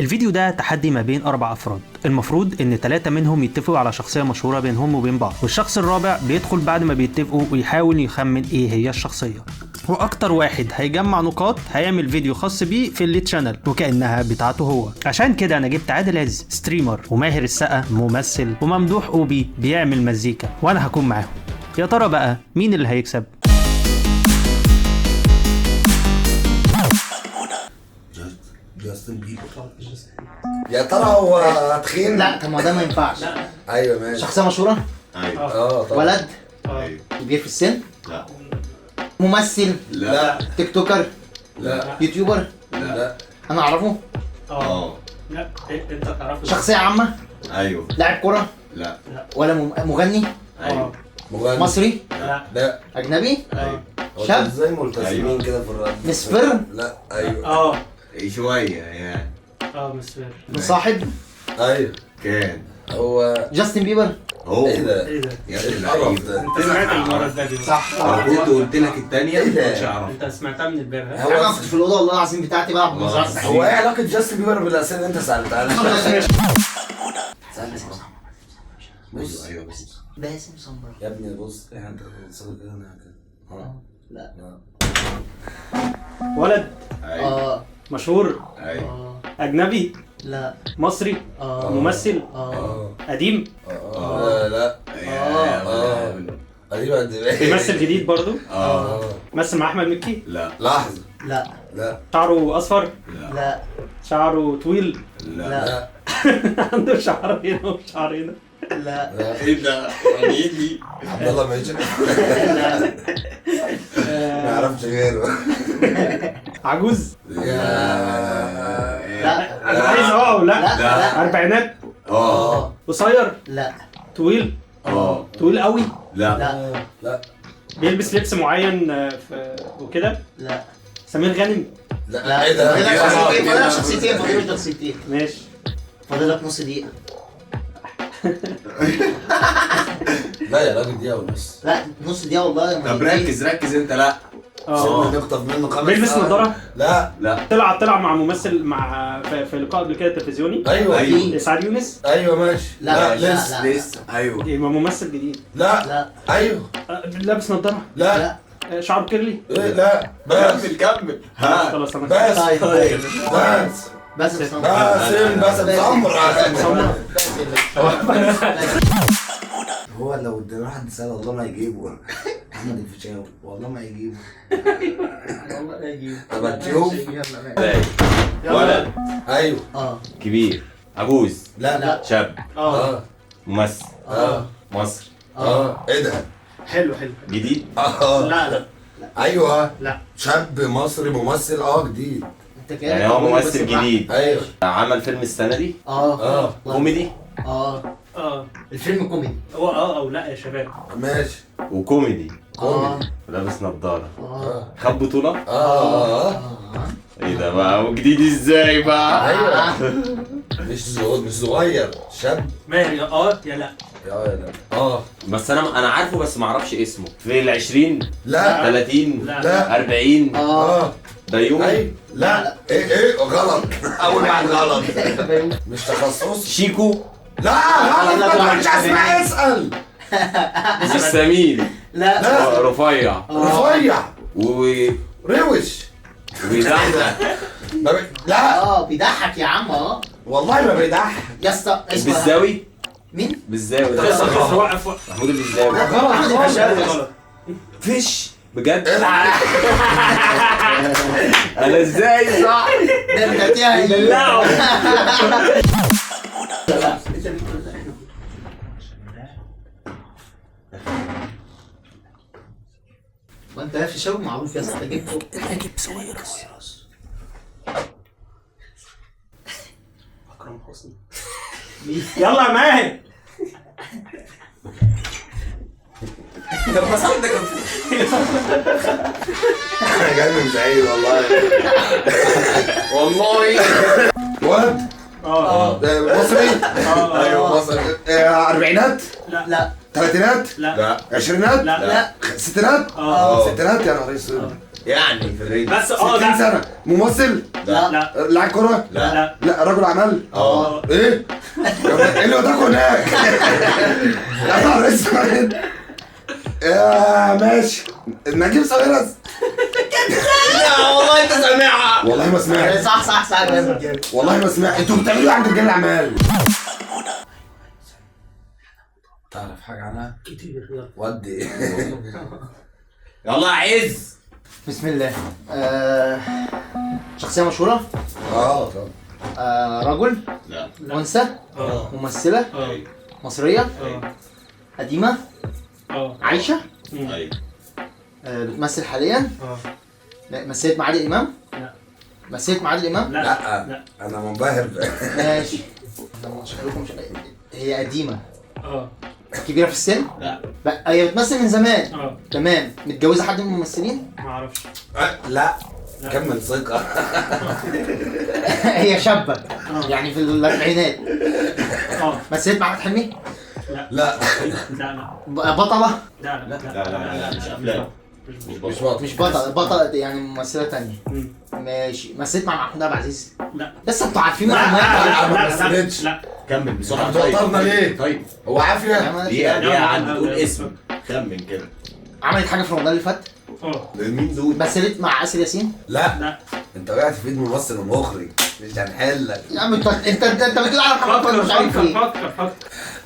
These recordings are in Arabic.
الفيديو ده تحدي ما بين 4 أفراد، المفروض إن 3 منهم يتفقوا على شخصية مشهورة بينهم وبين بعض، والشخص الرابع بيدخل بعد ما بيتفقوا ويحاول يخمن إيه هي الشخصية، وأكتر واحد هيجمع نقاط هيعمل فيديو خاص بيه في الليد شانل وكأنها بتاعته هو. عشان كده أنا جبت عادل عز ستريمر، وماهر السقا ممثل، وممدوح أوبي بيعمل مزيكا، وأنا هكون معاهم. يا ترى بقى مين اللي هيكسب؟ جاستن بيبر. يا ترى هو تخين؟ لا طب ما ده ما ينفعش. ايوه ماشي. شخصية مشهورة؟ ايوه طبعا. ولد؟ ايوه. كبير في السن؟ لا. ممثل؟ لا. تيك توكر؟ لا. يوتيوبر؟ لا. انا اعرفه؟ لا انت تعرفه. شخصية عامة؟ ايوه. لاعب كرة؟ لا. ولا مغني؟ ايوه. مغني. مصري؟ لا. اجنبي؟ ايوه. شاب؟ ازاي ملتزمين كده في الرد؟ مصفر؟ لا. ايوه. شويه يعني. مصفر. مصاحب؟ ايوه. كان هو جاستن بيبر؟ هو ايه ده؟ ايه ده؟ يا ايه ابن القرف اللعيبه. ده؟ انت سمعت المره دي صح. لو كنت قلت لك الثانيه ايه ده؟ ما كنتش اعرف. انت سمعتها من الباب ها؟ انا ما كنتش في الاوضه والله العظيم بتاعتي بلعب بمزرعه الله. السحاب. هو ايه علاقة جاستن بيبر بالاسئله اللي انت سالتها لي؟ بص ايوه بس باسم سمرة. يا ابني بص انت صدق كده انا كده. لا. ولد ايوه. مشهور، ايوه. اجنبي، لا. مصري، ممثل، قديم، لا. قريب قد ايه؟ ممثل جديد برضو، اه. مثل مع احمد مكي، لا. لحظة. لا. لا. شعره اصفر، لا. لا. شعره طويل، لا. لا. عنده شعر هنا وشعر هنا، لا. لا. ايه ده؟ يعني ايه دي؟ عبد الله ماشي. لا. ما يعرفش غيره. عجوز، يا انا عايز لا لا. اربعينات، اه. قصير، لا. طويل، اه. طويل قوي، لا. لا. لا. بيلبس لبس معين وكده، لا. سمير غانم. لا. ايه ده؟ فاضلك شخصيتين فاضلك شخصيتين ماشي، فاضلك نص دقيقة. لا يا راجل دقيقة ونص. لا نص دقيقة والله. طب ركز انت. لا. سيبنا نخطف منه 5 بيلبس ساعات. نظارة، لا. لا. طلع مع ممثل في لقاء قبل كده تلفزيوني، ايوه. أيوة. اسعاد يونس، ايوه ماشي. لا. لسه. لسه. ايوه. يبقى ممثل جديد، لا. لا. ايوه. لابس نظارة، لا. لا. شعره كيرلي. إيه؟ لا. بس. كمل. ها. خلاص انا بس. طيب. بس. بس مسمر سمرة. هو لو ادينا واحد سأل والله ما يجيبه. محمد الفيشاوي والله ما يجيبه. والله لا يجيب. طب هتشوف. ولد ايوه. كبير عجوز لا. لا. شاب اه. ممثل اه. مصري ايه ده؟ حلو جديد. لا ايوه. لا شاب مصري ممثل جديد. انت كده يعني هو ممثل جديد. ايوه. عمل فيلم السنة دي كوميدي الفيلم كوميدي. هو او لا يا شباب، ماشي. وكوميدي كوميدي. ولابس نظارة اه. خد بطولة. اه. ايه ده بقى وجديد ازاي بقى؟ ايوه. مش صغير شاب. ماهر يا لا يا لا. بس انا عارفه بس ما اعرفش اسمه. في ال20 لا. 30 لا. 40 بيومي. ايوه. لا. ايه غلط. اول واحد غلط. مش تخصص. شيكو. لا غلط. ما تقولش اسمع اسال. مش سمين. لا. لا. رفيع رفيع. وبيضحك. روش. لا. بيضحك يا عم. والله ما بيضحك يا اسطى اسمع. بالزاوي. مين؟ بالزاوي ده بس وقف محمود البزاوي. غلط. فيش بجد. العب. انا ازاي صح؟ ده انت فيها لا وانت في شو معروف يا اسطى جبته. راكب سويرس. اكرم حسني. يلا يا ماهر. انا جاي من بعيد والله. ولد. مصري. ايوه مصري. اربعينات. لا. ثلاثينات. لا. عشرينات. لا. ستينات. ستينات يا نهار اسود. يعني في الرينج. بس 60 لا سنة. ممثل؟ لا لا لاعب كرة؟ لا لا رجل أعمال؟ اه ايه؟ ايه اللي وداكوا هناك؟ يا نهار اسود. يا ماشي. نجيب ساويرس. لا والله انت سامعها. والله ما سمعت. صح لازم كده. والله ما سمعت. انتوا بتعملوا ايه عند رجال الاعمال؟ تعرف حاجة عنها؟ كتير يلا. ودي. يلا عز. بسم الله. شخصية مشهورة؟ طبعا. رجل؟ لا. أنثى؟ ممثلة؟ اه مصرية؟ اه قديمة؟ اه عايشة؟ ايوه. بتمثل حاليا؟ اه لا، مثلت مع عادل إمام؟ لا مثلت مع عادل إمام؟ لا لا لا انا منبهر. ماشي. أنا مش هقولكم هي قديمة اه كبيرة في السن؟ لا. بقى هي بتمثل من زمان. اه تمام. متجوزة حد من الممثلين؟ ما اعرفش لا كمل ثقة. هي شابة يعني في الأربعينات. اه مثلت مع أحمد حلمي؟ لا لا لا بطلة؟ لا لا لا مش افلام. مش واضح. مش بطلة يعني ممثلة تانية. مم. ماشي. مثلت مع محمود عبد العزيز؟ لا لسه انتوا عارفين لا معلومات. ما مثلتش. لا كمل بسرعه. انت وترنا ليه؟ طيب هو عافية. دقيقه عن تقول اسم. خمن كده. عملت حاجة في رمضان اللي فات؟ اه مين دول؟ مثلت مع آسر ياسين؟ لا لا انت وقعت في ايد ممثل ومخرج مش هنحلك. يا عم انت بتقول على محمد فكر مش عارف فكر ايه. فكر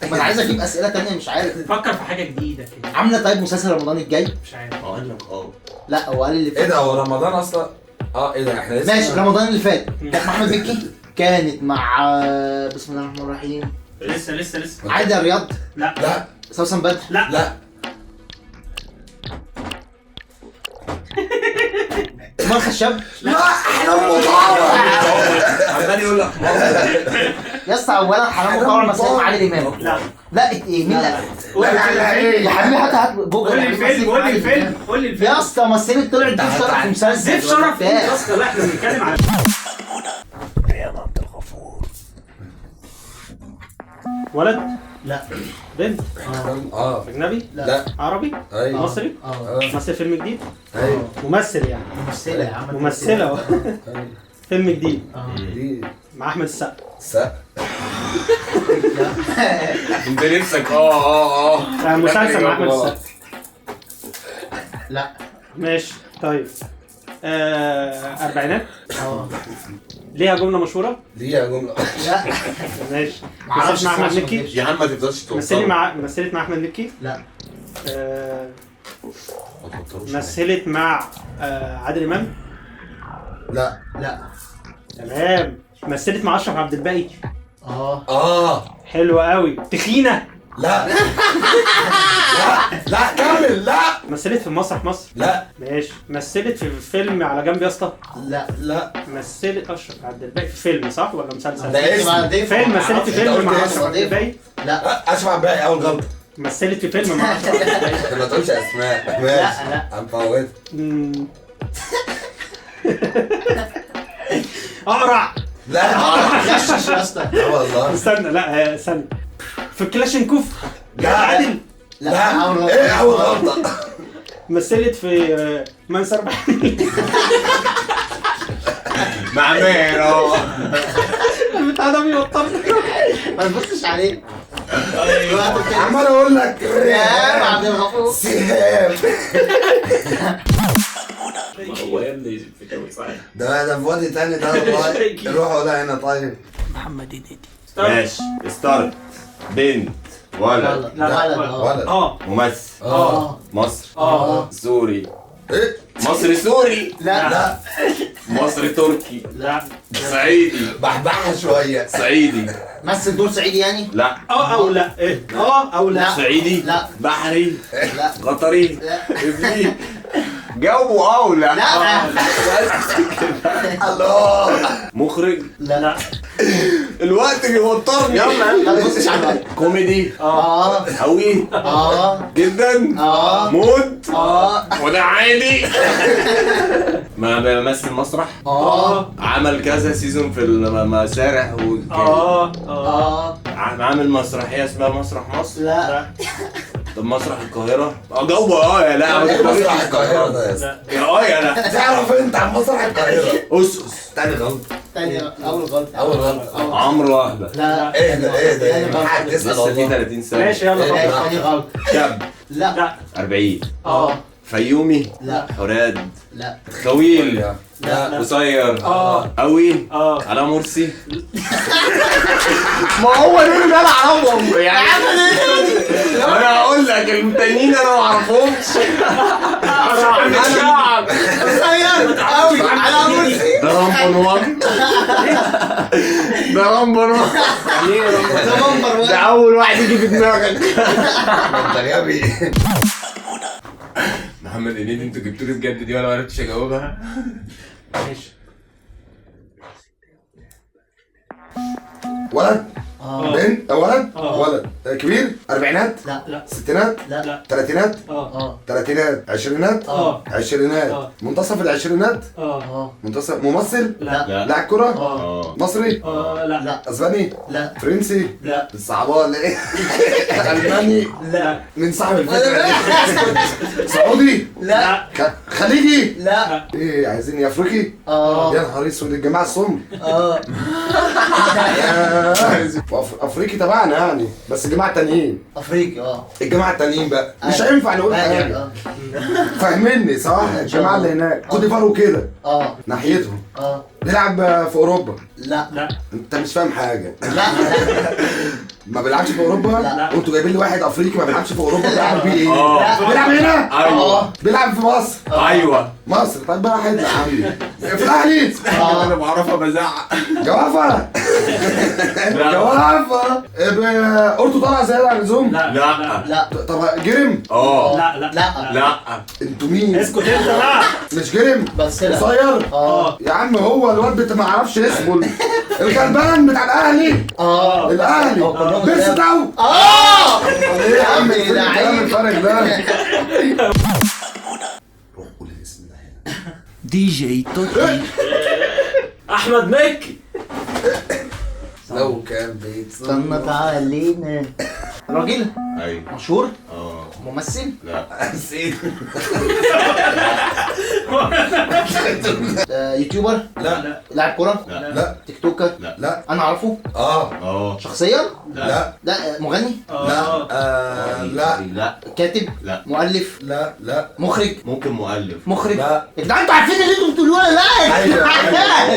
ما انا عايز اجيب اسئله تانية مش عارف. فكر في حاجه جديده كده عامله طيب مسلسل رمضان الجاي؟ مش عارف قال لك لا هو قال اللي ايه فات. ده هو رمضان اصلا؟ ايه ده احنا لسه ماشي رمضان اللي فات كانت مع احمد مكي. كانت مع بسم الله الرحمن الرحيم لسه عايده رياض. لا لا سوسن بدر. لا لا كمال خشاب. لا احنا مطاوع. عمال يقول لك يا اسطى اولا حرام مطور مثلت مع عادل امام. لا لا ايه مين لا لا يا حبيبي هات جوجل. قول لي الفيلم قول لي الفيلم قول لي الفيلم يا اسطى مثلت طلعت ضيف شرف في مسلسل. ضيف شرف ايه يا اسطى؟ لا احنا بنتكلم على ولد لا بنت اجنبي لا عربي ايوه مصري ممثل فيلم جديد ايوه ممثل يعني ممثله يا عم. ممثله فيلم جديد دي مع احمد السقا انت نفسك مسلسل مع احمد السقا لا ماشي طيب أربعينات ليها جملة مشهورة ليها جملة. لا ماشي معرفش مثلت مع أحمد اسمها مكي يا عم ما تفضلش مثلت مع أحمد مكي لا مثلت مع عادل إمام لا لا تمام مثلت مع أشرف عبد الباقي حلوة قوي تخينة لا لا كمل. لا مثلت في مسرح مصر لا ماشي مثلت في فيلم على جنب يا اسطى لا مثلت أشرف عبد الباقي في فيلم صح ولا مسلسل؟ ده اسم. فيلم مثلت في فيلم قلت مع اسم. أشرف عبد الباقي لا اسمع بقى اول غلطة. مثلت في فيلم مع أشرف عبد الباقي انت ما تقولش اسماء. ماشي لا. هنفوت. مم. اقرع لا غشش يا اسطى. لا والله. استنى لا استنى في كلاشينكوف لا. عادل لا اول غلطه. ايه اول غلطة؟ مثلت في من سربح مع مين بتاع ده بيوترني ما تبصش عليه. عمال اقول لك يا عبد الغفور. سهام. هو يا ابني في كوي صحيح. ده في وادي تاني ده والله. روح ولا هنا طيب. محمد هنيدي ماشي ستارت. بنت ولد لا ولد ولد. ممثل مصر سوري ايه؟ مصري سوري لا مصري تركي لا صعيدي بحبحها شوية. صعيدي مثل دور صعيدي يعني. لا او لا ايه او لا صعيدي لا. بحري لا قطري لا افريقي جاوبوا او لا لا. الله. مخرج لا الوقت بيوترني ما تبصش على الوقت. كوميدي قوي جدا مود وده عادي ما بيمثل مسرح عمل كذا سيزون في المسارح اه عامل مسرحيه اسمها مسرح مصر لا طب مسرح القاهرة؟ جاوب يا لا ايه مسرح القاهرة ده يا اسطى؟ يا لا تعرف انت عن مسرح القاهرة؟ أسس تاني غلط. تاني اول غلطه. اول غلط. عمرو واحدة لا ايه ده ايه ده؟ تاني غلط. حد اسمه لسه في والله. 30 سنة ماشي يلا لا، فكر. تاني غلط. شاب لا لا 40 اه فيومي لا حراد لا طويل لا قصير اه قوي اه على مرسي. ما هو دول اللي انا اعرفهم يعني. انا هقول لك التانيين انا ما اعرفهمش. شعب قصير قوي على مرسي. ده رامبون 1 ده رامبون 1 ده نمبر ده 1. اول واحد يجي في دماغك. انت غبي. محمد هنيدي انتوا جبتوا لي بجد دي ولا ما عرفتش اجاوبها؟ ماشي. ولد بنت ولد آه. ولد كبير اربعينات لا لا ستينات لا تلاتينات اه تلاتينات عشرينات اه عشرينات آه. منتصف العشرينات اه منتصف ممثل لا لا لاعب كرة اه مصري لا لا اسباني لا فرنسي لا الصعباء ولا ايه؟ الماني لا من صاحب الفكرة دي سعودي لا خليجي لا ايه عايزين يا افريقي اه يا نهار اسود الجماعة السمر اه افريقي تبعنا يعني بس الجماعة التانيين افريقي اه الجماعة التانيين بقى مش أيوة. هينفع نقول أيوة. حاجة فاهمني صح؟ الجماعة اللي هناك كوت ديفوار وكده اه ناحيتهم اه بيلعب في اوروبا لا لا انت مش فاهم حاجة لا ما بيلعبش في اوروبا لا. وانتوا جايبين لي واحد افريقي ما بيلعبش في اوروبا بيلعب بيه ايه؟ اه بيلعب هنا؟ ايوه بيلعب في مصر ايوه مصر طيب بقى واحد يا عمي في الاهلي انا بعرفها بزعق. جوافة جوافة قرطه طالع زيادة عن اللزوم لا لا لا طب جرم اه لا لا لا لا انتوا مين؟ اسكت انت بقى. مش جرم بس لا قصير اه يا عم هو الواد ما اعرفش اسمه الغلبان بتاع الاهلي اه الاهلي هو كلهم بيرس كده. تاو اه ايه يا عم يا الكلام لعيب. الفارغ ده روح قول الاسم ده هنا دي جي توتي. احمد مكي. لو كان بيت استنى علينا راجل ايوه مشهور اه ممثل لا نسيت يوتيوبر لا لاعب كرة لا لا تيك توكر لا انا اعرفه اه شخصيا لا لا مغني لا لا لا كاتب لا مؤلف لا لا مخرج ممكن مؤلف مخرج لا. يا جدعان انتوا عارفين اللي انتوا بتقولوه ولا لا؟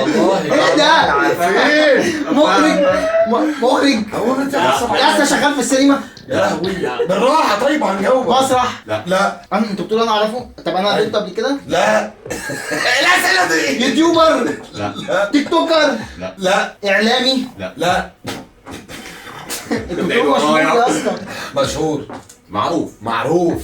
والله ايه ده؟ عارفين مخرج مخرج هو انت يا اسطى شغال في السينما يا لهوي بالراحه طيب هنجاوب مسرح لا انتوا بتقولوا انا اعرفه طب انا قابلته قبل كده لا الاسئله دي يوتيوبر لا تيك توكر لا اعلامي لا انتوا بتقولوا مشهور يا اسطى مشهور معروف معروف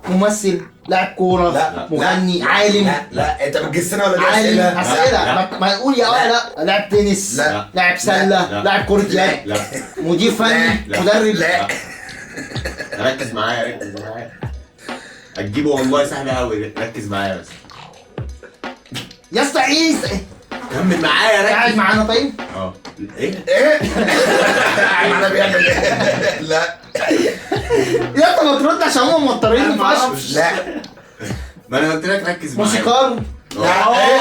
ممثل لاعب كوره لا. مغني عالم لا لا انت بتجسنا ولا دي عالم اسئله؟ اسئله لا. ما يقول يا لا لاعب تنس لا. لاعب سله لا. لاعب كره يد لا مدير فني لا. مدرب لا ركز معايا ركز معايا هتجيبه والله سهل قوي ركز معايا بس يا اسطى ايه كمل معايا قاعد ركز معانا طيب اه ايه ايه؟ انا بيعمل ايه؟ لا يا اسطى ما ترد عشان هم موترين فشخ لا ما انا قلت لك ركز معايا موسيقار لا ايه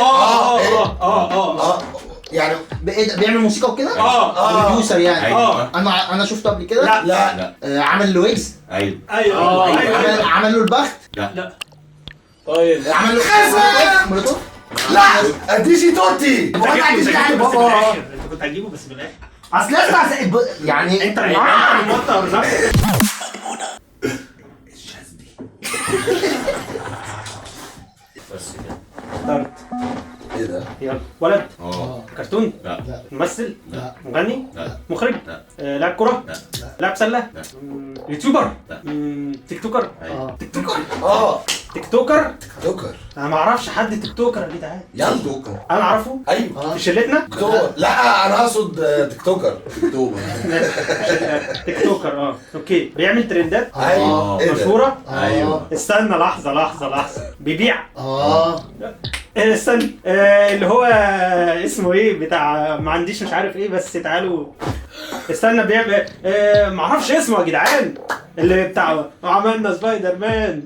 يعني ايه ده بيعمل موسيقى وكده بروديوسر يعني ايوه انا شفته قبل كده لا. لا عمل له ويجز ايوه ايوه ايوه عمل له البخت لا طيب عمل له خسر. مولوتوف لا ديجي توتي انت هتجيبه بس في بابا الاخر انت كنت هتجيبه بس في الاخر اصل يا اسطى يعني انت اللي موتر نفسك. بس كده اخترت ايه ده؟ يلا ولد اه كرتون لا ممثل لا مغني لا مخرج لا لاعب كرة لا لاعب سلة لا. يوتيوبر لا. تيك توكر ايوه تيك توكر اه تيك توكر توكر انا ما اعرفش حد تيك توكر يا جدعان يلا توكر انا اعرفه ايوه في شلتنا توكر لا انا اقصد تيك توكر اكتوبر تيك توكر اوكي بيعمل ترندات ايوه ايه ده؟ مشهورة ايوه استنى لحظة بيبيع استنى اللي هو اسمه ايه بتاع ما عنديش مش عارف ايه بس تعالوا استنى بيعمل معرفش اسمه يا جدعان اللي بتاعه عملنا سبايدر مان.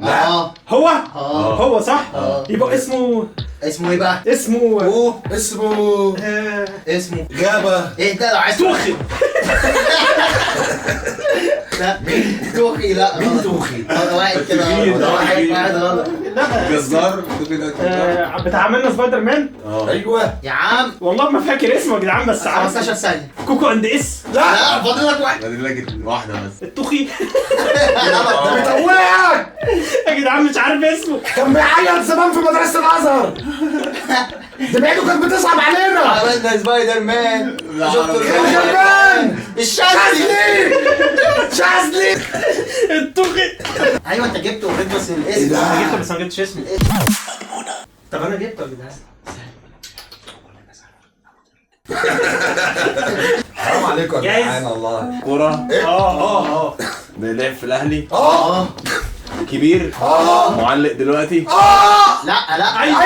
هو هو صح. يبقى اسمه ايه بقى؟ اسمه اسمه غابة. ايه ده لو عايز توخي. لا مين توخي؟ لا مين توخي؟ ده واحد كده واحد غلط. جزار. بتاع عملنا سبايدر مان. ايوه يا عم والله ما فاكر اسمه يا جدعان بس 15 ثانية. كوكو اند اس. لا فاضل لك واحد. فاضل لك واحدة بس. التوخي. ده بيتوهك. يا جدعان مش عارف اسمه. كان بيعيط زمان في مدرسة الازهر. دمعته كانت بتصعب علينا. عملنا سبايدر مان. سبايدر مان. الشاذلي. شاذلي. التوخي. ايوه انت جبته وريت بس الاسم. ده؟ انا جبته بس ما جبتش اسمه. طب انا جبته يا جدعان. حرام عليكم يا جايز. جدعان والله. كورة. اه بيلعب في الأهلي. اه كبير. معلق دلوقتي. لا ايوه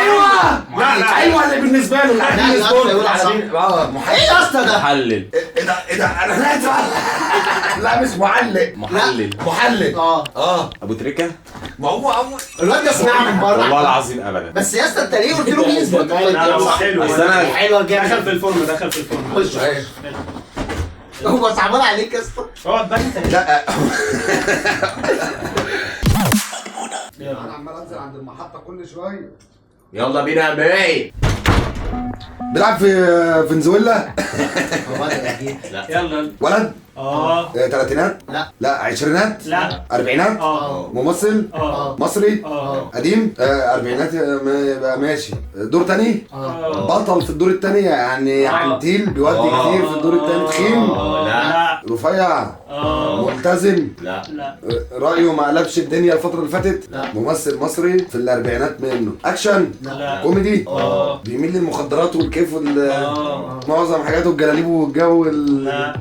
لا ايوه اللي بالنسبه له لا اللي لا بالنسبه يقول له على صح. محلل. ايه يا اسطى ده؟ محلل. ايه ده انا لا مش معلق. محلل. محلل. اه أبو تريكة. ما هو الواد ده سمعها من بره. والله العظيم أبدا. بس يا اسطى انت ليه قلت له مين سبايدر مان؟ لا هو حلو. أصل أنا حلوه دخل جدا. في الفورم دخل في الفورم. خش هو صعبان عليك يا اسطى. اقعد بقى انت. لا انا عمال انزل عند المحطه كل شويه. يلا بينا يا بيه. بيلعب في فنزويلا. هو بدأ اكيد. يلا. ولد تلاتينات. لا. لا عشرينات. لا. أربعينات. ممثل. مصري. قديم. أربعينات يبقى ماشي. دور تاني. بطل في الدور التاني يعني عنتيل بيودي كتير في الدور التاني. تخين. لا. رفيع. ملتزم. لا. رأيه ما قلبش الدنيا الفترة اللي فاتت. لا. ممثل مصري في الأربعينات منه. أكشن. لا. كوميدي. بيميل للمخدرات والكيف معظم حاجاته الجلاليب والجو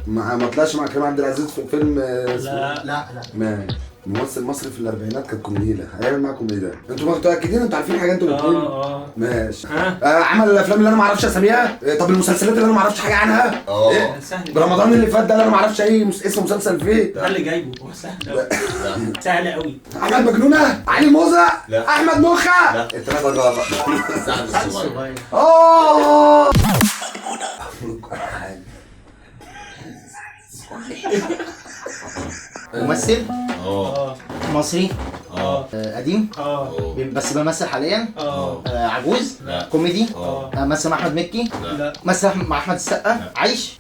ما طلعش مع كريم عبد العزيز في فيلم لا ما ممثل مصري في الأربعينات كانت كوميدية. هيعمل معاكم ايه ده؟ انتوا متأكدين انتوا عارفين حاجة انتوا الاثنين؟ ماشي. عمل الافلام اللي انا ما اعرفش اساميها. طب المسلسلات اللي انا ما اعرفش حاجة عنها؟ إيه؟ برمضان اللي فات ده اللي انا ما اعرفش اي اسم مسلسل فيه. ده اللي جايبه هو سهل. سهل قوي. احمد مجنونة، علي موزة، لا. احمد مخة. لا. الثلاثة غلط. سعد الصغير. ممثل اه. مصري اه. قديم بس بمثل حاليا. عجوز. لا. كوميدي. مثل مع احمد مكي. لا. مثل مع احمد السقا. عايش.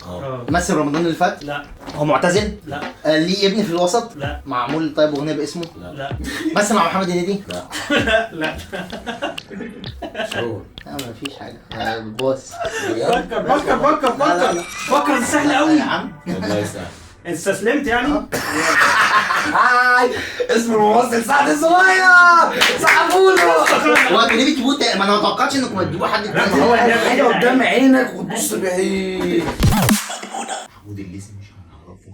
مثل رمضان اللي فات. لا. هو معتزل. لا. ليه ابن في الوسط. لا. معمول طيب اغنيه باسمه. لا. مثل مع محمد هنيدي. لا. مفيش حاجه بص. فكر سهل قوي يا عم والله سهل. استسلمت يعني. اسم الممثل سعد الصغير. صحفوله. هو انتوا ليه بتجيبوه ما انا ما توقعتش انكم هتجيبوا حد لا ما هو حاجة قدام عينك وتبص بعيد. محمود الليثي مش هنعرفه.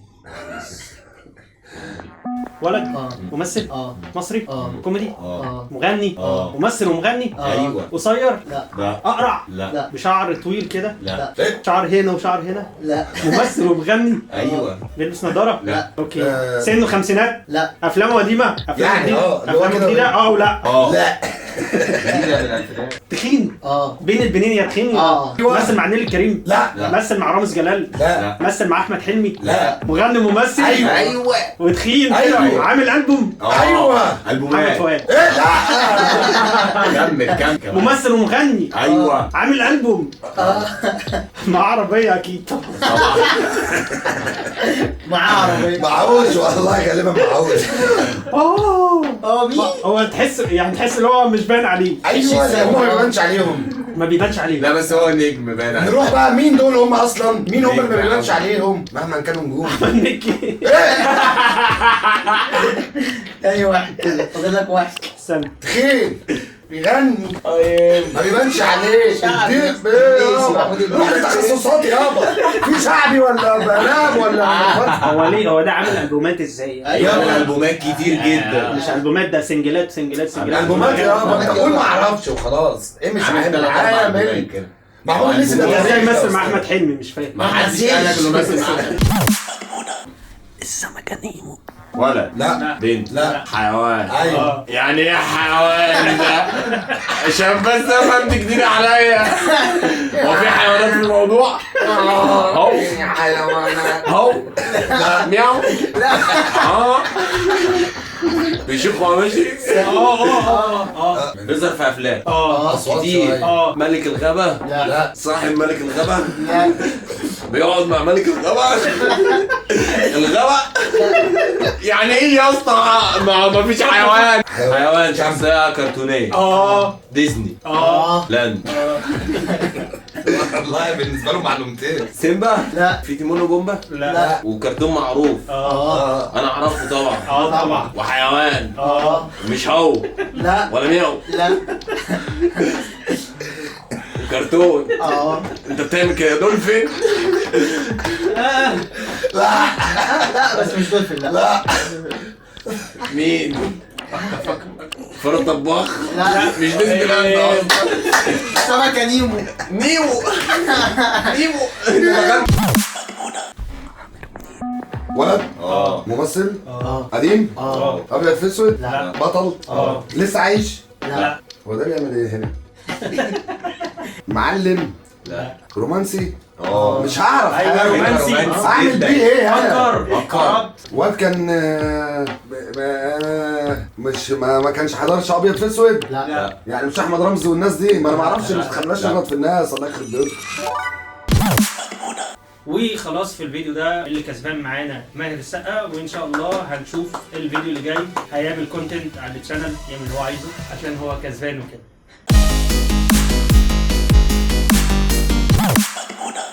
ولد ممثل مصري كوميدي اه مغني ممثل ومغني ايوه. قصير لا اقرع لا. بشعر طويل كده لا. شعر هنا وشعر هنا لا ممثل ومغني ايوه. بيلبس نظارة لا. اوكي سنه خمسينات لا افلامه قديمه افلامه يعني جديدة اللي هو افلامه كده جديدة ولا لا تخين اه بين البنين يا تخين مثل مع نيلي كريم لا مثل مع رامز جلال لا مثل مع احمد حلمي لا مغني ممثل ايوه وتخين أيوة. عامل ألبوم ايوه محمد البومات. فؤاد كمل ممثل ومغني ايوه. عامل ألبوم مع عربية أكيد طبعا معاه عربيه معهوش والله غالبا معهوش. مين؟ هو تحس اللي هو مش باين عليه ايوه هم ما بيبانش عليهم. ما بيبانش عليه لا بس هو نجم باين عليه. نروح بقى مين دول هم اصلا؟ مين هم اللي ما بيبانش عليهم مهما كانوا نجوم؟ ميكي تاني واحد كده فاضل لك واحد. استنى تخين بيغني ما بيبانش عليه. شعبي. الديب إيه؟ روح لتخصصات يابا. في شعبي ولا بنام ولا هو ليه هو ده عامل ألبومات ازاي؟ ايوه البومات كتير جدا. مش ألبومات ده سنجلات الالبومات يابا. انت قول ما اعرفش وخلاص. ايه مش عامل عامل معقول لسه ده ازاي يمثل مع أحمد حلمي مش فاهم ما حدش قال لك انه مثل معاه. السمكة نيمو ولد. لا. بنت. لا. حيوان. ايوه. يعني ايه حيوان ده؟ عشان بس افهم دي جديدة عليا. هو في حيوانات في الموضوع؟ اهو حيوانات. اهو. مياو. لا. بيشوف وهو ماشي. بيظهر في افلام. اصوات كتير. شوية. ملك الغابة. لا. صاحب ملك الغابة. لا. بيقعد مع ملك الغابة. الغابة. يعني ايه يا اسطى؟ ما فيش حيوان. حيوان شخصية كرتونية. ديزني. لاند. والله بالنسبه له معلومتين. سيمبا. لا. في تيمون وبومبا. لا. وكرتون معروف. انا اعرفه طبعا. طبعا. وحيوان. مش هو لا. ولا مياو. لا. كرتون. انت بتعمل كده دولفين. لا بس مش دولفين. لا. مين؟ فرد طباخ. لا. مش ديزني لاند اصلا. سمكة نيمو. نيمو. ولد. ممثل. قديم. ابيض في اسود. لا. بطل. لسه عايش. لا. هو ده بيعمل ايه هنا؟ معلم. لا. رومانسي. مش هعرف. ايوه رومانسي. اعمل بيه ايه انا؟ فكر. واد كان مش ما كانش حضرش ابيض في اسود. لا. يعني مش احمد رمزي والناس دي، ما انا ما اعرفش، ما تخليناش نغلط في الناس، الله يخرب بيوتك. وخلاص في الفيديو ده اللي كسبان معانا ماهر السقا، وان شاء الله هنشوف الفيديو اللي جاي هيعمل كونتنت على الشانل يعمل اللي هو عايزه عشان هو كسبان وكده.